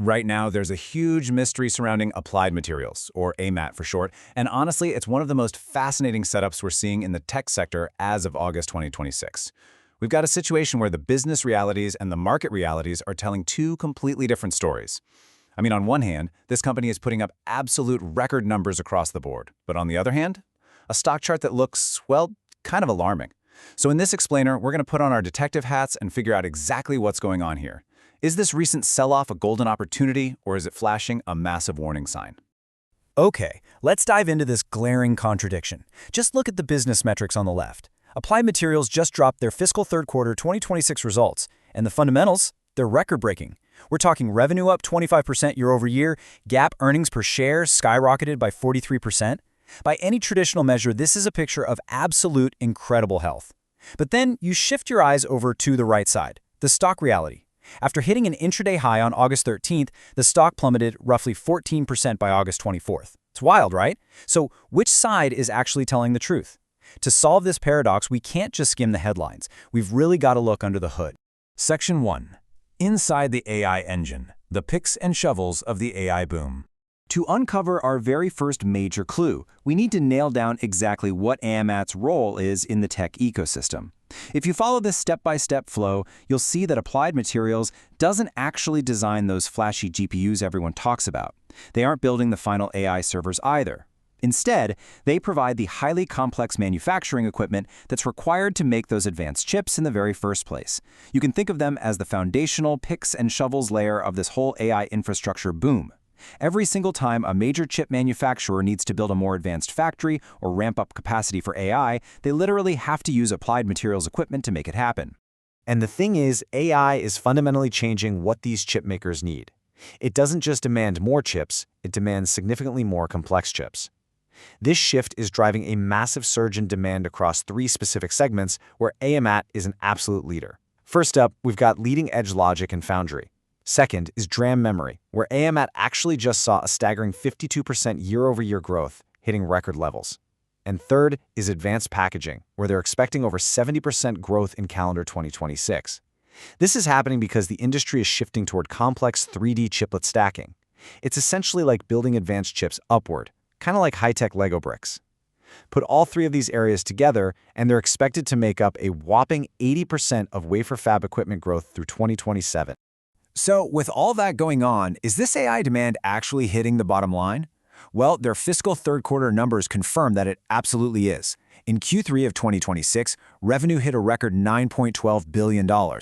Right now, there's a huge mystery surrounding Applied Materials, or AMAT for short, and honestly, it's one of the most fascinating setups we're seeing in the tech sector as of August 2026. We've got a situation where the business realities and the market realities are telling two completely different stories. I mean, on one hand, this company is putting up absolute record numbers across the board, but on the other hand, a stock chart that looks, well, kind of alarming. So in this explainer, we're going to put on our detective hats and figure out exactly what's going on here. Is this recent sell-off a golden opportunity, or is it flashing a massive warning sign? Okay, let's dive into this glaring contradiction. Just look at the business metrics on the left. Applied Materials just dropped their fiscal third quarter 2026 results, and the fundamentals, they're record-breaking. We're talking revenue up 25% year over year, GAAP earnings per share skyrocketed by 43%. By any traditional measure, this is a picture of absolute incredible health. But then you shift your eyes over to the right side, the stock reality. After hitting an intraday high on August 13th, the stock plummeted roughly 14% by August 24th. It's wild, right? So which side is actually telling the truth? To solve this paradox, we can't just skim the headlines. We've really got to look under the hood. Section 1. Inside the AI engine, the picks and shovels of the AI boom. To uncover our very first major clue, we need to nail down exactly what AMAT's role is in the tech ecosystem. If you follow this step-by-step flow, you'll see that Applied Materials doesn't actually design those flashy GPUs everyone talks about. They aren't building the final AI servers either. Instead, they provide the highly complex manufacturing equipment that's required to make those advanced chips in the very first place. You can think of them as the foundational picks and shovels layer of this whole AI infrastructure boom. Every single time a major chip manufacturer needs to build a more advanced factory or ramp up capacity for AI, they literally have to use Applied Materials equipment to make it happen. And the thing is, AI is fundamentally changing what these chip makers need. It doesn't just demand more chips, it demands significantly more complex chips. This shift is driving a massive surge in demand across three specific segments where AMAT is an absolute leader. First up, we've got leading-edge logic and foundry. Second is DRAM memory, where AMAT actually just saw a staggering 52% year-over-year growth, hitting record levels. And third is advanced packaging, where they're expecting over 70% growth in calendar 2026. This is happening because the industry is shifting toward complex 3D chiplet stacking. It's essentially like building advanced chips upward, kind of like high-tech Lego bricks. Put all three of these areas together, and they're expected to make up a whopping 80% of wafer fab equipment growth through 2027. So, with all that going on, is this AI demand actually hitting the bottom line? Well, their fiscal third quarter numbers confirm that it absolutely is. In Q3 of 2026, revenue hit a record $9.12 billion. GAAP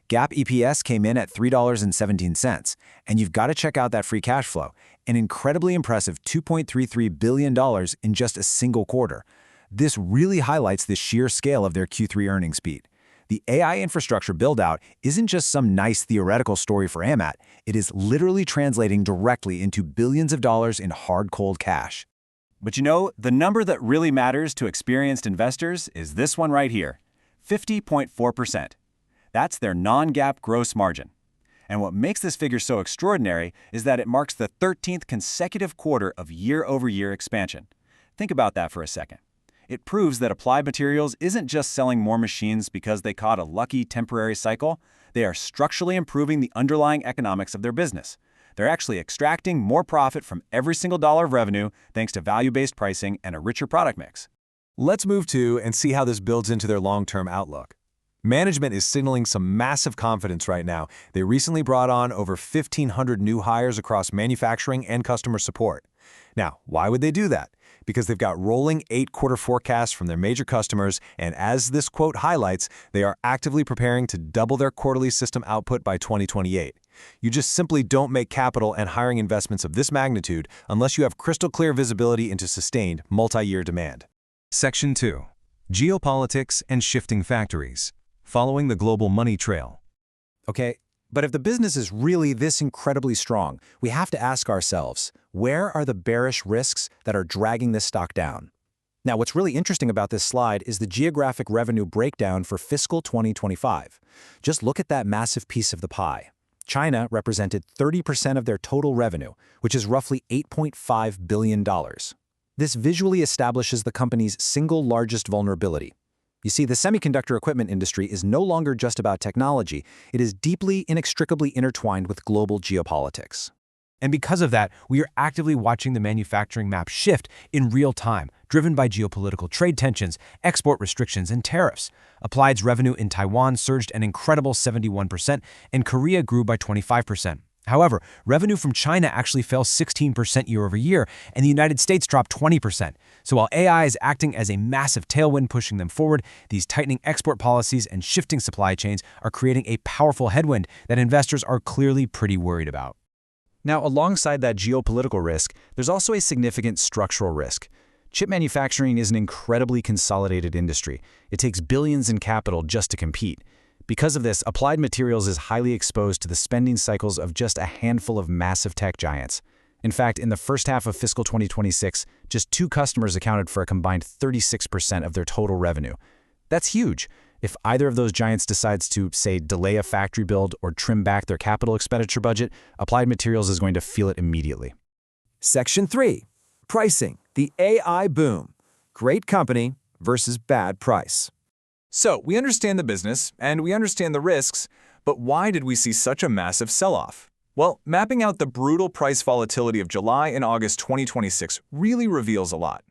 EPS came in at $3.17, and you've got to check out that free cash flow, an incredibly impressive $2.33 billion in just a single quarter. This really highlights the sheer scale of their Q3 earnings beat. The AI infrastructure build-out isn't just some nice theoretical story for AMAT, it is literally translating directly into billions of dollars in hard, cold cash. But you know, the number that really matters to experienced investors is this one right here, 50.4%. That's their non-GAAP gross margin. And what makes this figure so extraordinary is that it marks the 13th consecutive quarter of year-over-year expansion. Think about that for a second. It proves that Applied Materials isn't just selling more machines because they caught a lucky temporary cycle. They are structurally improving the underlying economics of their business. They're actually extracting more profit from every single dollar of revenue thanks to value-based pricing and a richer product mix. Let's move to and see how this builds into their long-term outlook. Management is signaling some massive confidence right now. They recently brought on over 1,500 new hires across manufacturing and customer support. Now, why would they do that? Because they've got rolling 8-quarter forecasts from their major customers, and as this quote highlights, they are actively preparing to double their quarterly system output by 2028. You just simply don't make capital and hiring investments of this magnitude unless you have crystal clear visibility into sustained, multi-year demand. Section 2. Geopolitics and shifting factories. Following the global money trail. Okay, but if the business is really this incredibly strong, we have to ask ourselves, where are the bearish risks that are dragging this stock down? Now, what's really interesting about this slide is the geographic revenue breakdown for fiscal 2025. Just look at that massive piece of the pie. China represented 30% of their total revenue, which is roughly $8.5 billion. This visually establishes the company's single largest vulnerability. You see, the semiconductor equipment industry is no longer just about technology. It is deeply, inextricably intertwined with global geopolitics. And because of that, we are actively watching the manufacturing map shift in real time, driven by geopolitical trade tensions, export restrictions, and tariffs. Applied's revenue in Taiwan surged an incredible 71%, and Korea grew by 25%. However, revenue from China actually fell 16% year over year, and the United States dropped 20%. So while AI is acting as a massive tailwind pushing them forward, these tightening export policies and shifting supply chains are creating a powerful headwind that investors are clearly pretty worried about. Now, alongside that geopolitical risk, there's also a significant structural risk. Chip manufacturing is an incredibly consolidated industry. It takes billions in capital just to compete. Because of this, Applied Materials is highly exposed to the spending cycles of just a handful of massive tech giants. In fact, in the first half of fiscal 2026, just 2 customers accounted for a combined 36% of their total revenue. That's huge. If either of those giants decides to, say, delay a factory build or trim back their capital expenditure budget, Applied Materials is going to feel it immediately. Section 3. Pricing. The AI boom. Great company versus bad price. So, we understand the business, and we understand the risks, but why did we see such a massive sell-off? Well, mapping out the brutal price volatility of July and August 2026 really reveals a lot.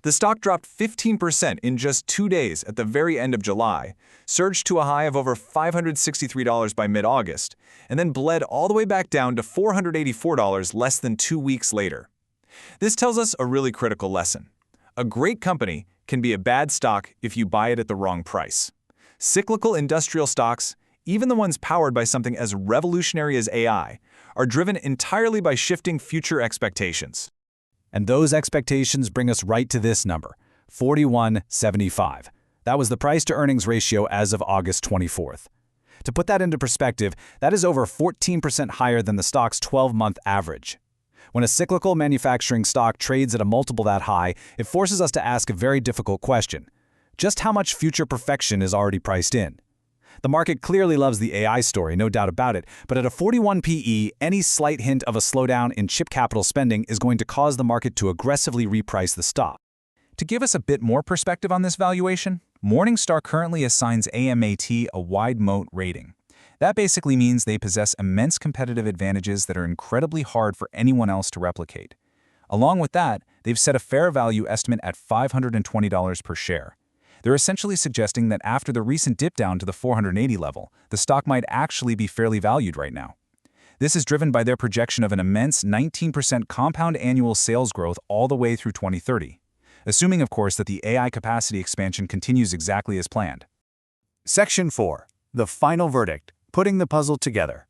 The stock dropped 15% in just 2 days at the very end of July, surged to a high of over $563 by mid-August, and then bled all the way back down to $484 less than 2 weeks later. This tells us a really critical lesson. A great company can be a bad stock if you buy it at the wrong price. Cyclical industrial stocks, even the ones powered by something as revolutionary as AI, are driven entirely by shifting future expectations. And those expectations bring us right to this number, 41.75. That was the price-to-earnings ratio as of August 24th. To put that into perspective, that is over 14% higher than the stock's 12-month average. When a cyclical manufacturing stock trades at a multiple that high, it forces us to ask a very difficult question. Just how much future perfection is already priced in? The market clearly loves the AI story, no doubt about it, but at a 41 PE, any slight hint of a slowdown in chip capital spending is going to cause the market to aggressively reprice the stock. To give us a bit more perspective on this valuation, Morningstar currently assigns AMAT a wide moat rating. That basically means they possess immense competitive advantages that are incredibly hard for anyone else to replicate. Along with that, they've set a fair value estimate at $520 per share. They're essentially suggesting that after the recent dip down to the 480 level, the stock might actually be fairly valued right now. This is driven by their projection of an immense 19% compound annual sales growth all the way through 2030, assuming, of course, that the AI capacity expansion continues exactly as planned. Section 4. The final verdict. Putting the puzzle together.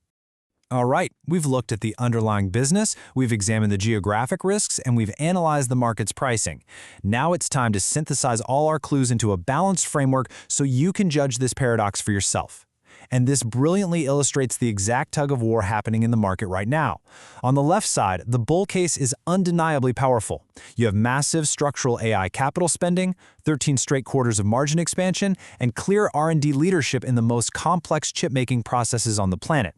All right, we've looked at the underlying business, we've examined the geographic risks, and we've analyzed the market's pricing. Now it's time to synthesize all our clues into a balanced framework so you can judge this paradox for yourself. And this brilliantly illustrates the exact tug-of-war happening in the market right now. On the left side, the bull case is undeniably powerful. You have massive structural AI capital spending, 13 straight quarters of margin expansion, and clear R&D leadership in the most complex chip-making processes on the planet.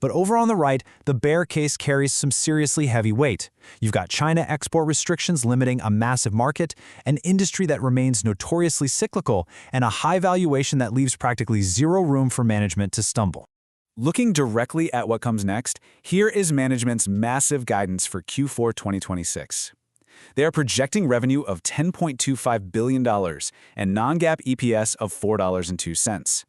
But over on the right, the bear case carries some seriously heavy weight. You've got China export restrictions limiting a massive market, an industry that remains notoriously cyclical, and a high valuation that leaves practically zero room for management to stumble. Looking directly at what comes next, here is management's massive guidance for Q4 2026. They are projecting revenue of $10.25 billion and non-GAAP EPS of $4.02.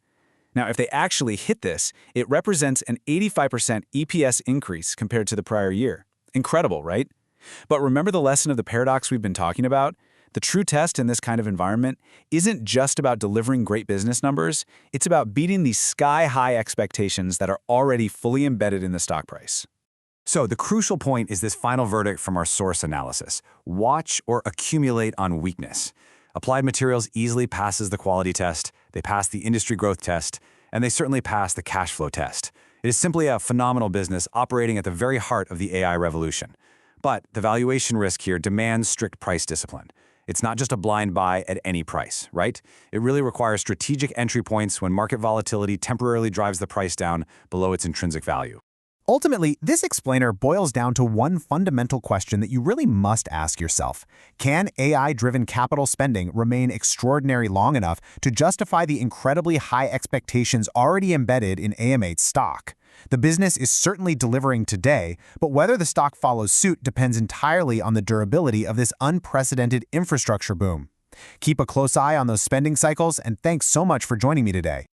Now, if they actually hit this, it represents an 85% EPS increase compared to the prior year. Incredible, right? But remember the lesson of the paradox we've been talking about? The true test in this kind of environment isn't just about delivering great business numbers, it's about beating these sky-high expectations that are already fully embedded in the stock price. So the crucial point is this final verdict from our source analysis. Watch or accumulate on weakness. Applied Materials easily passes the quality test, they pass the industry growth test, and they certainly pass the cash flow test. It is simply a phenomenal business operating at the very heart of the AI revolution. But the valuation risk here demands strict price discipline. It's not just a blind buy at any price, right? It really requires strategic entry points when market volatility temporarily drives the price down below its intrinsic value. Ultimately, this explainer boils down to one fundamental question that you really must ask yourself. Can AI-driven capital spending remain extraordinary long enough to justify the incredibly high expectations already embedded in AMAT's stock? The business is certainly delivering today, but whether the stock follows suit depends entirely on the durability of this unprecedented infrastructure boom. Keep a close eye on those spending cycles, and thanks so much for joining me today.